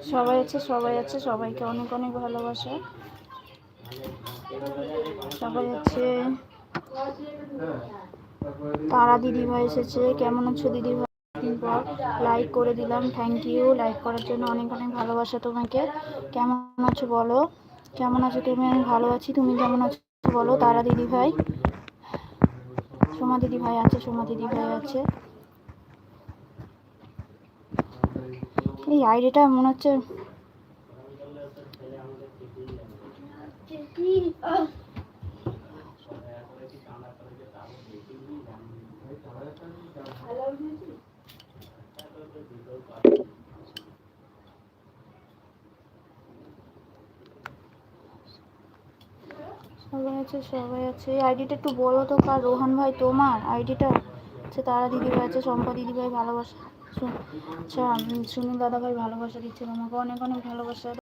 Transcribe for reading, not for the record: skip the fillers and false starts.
সবাই আছে, সবাইকে অনেক অনেক ভালোবাসা। সবাই আছে। তারা দিদিভাই এসেছে, কেমন আছো দিদিভাই? দিন পর লাইক করে দিলাম, থ্যাংক ইউ লাইক করার জন্য, অনেক অনেক ভালোবাসা তোমাকে। কেমন আছো বলো? কেমন আছো তুমি? আমি ভালো আছি, তুমি কেমন আছো বলো? তারা দিদিভাই, সোমা দিদিভাই আছে, সোমা দিদিভাই আছে। এই আইডিটা মনে হচ্ছে সবাই আছে। এই আইডিটা একটু বলো তো কার? রোহান ভাই তোমার আইডিটা? আচ্ছা, তারা দিদিভাই আছে, শম্পা দিদিভাই ভালোবাসা। আচ্ছা, সুনীল দাদা ভাই ভালোবাসা দিচ্ছে তোমাকে, অনেক অনেক ভালোবাসা।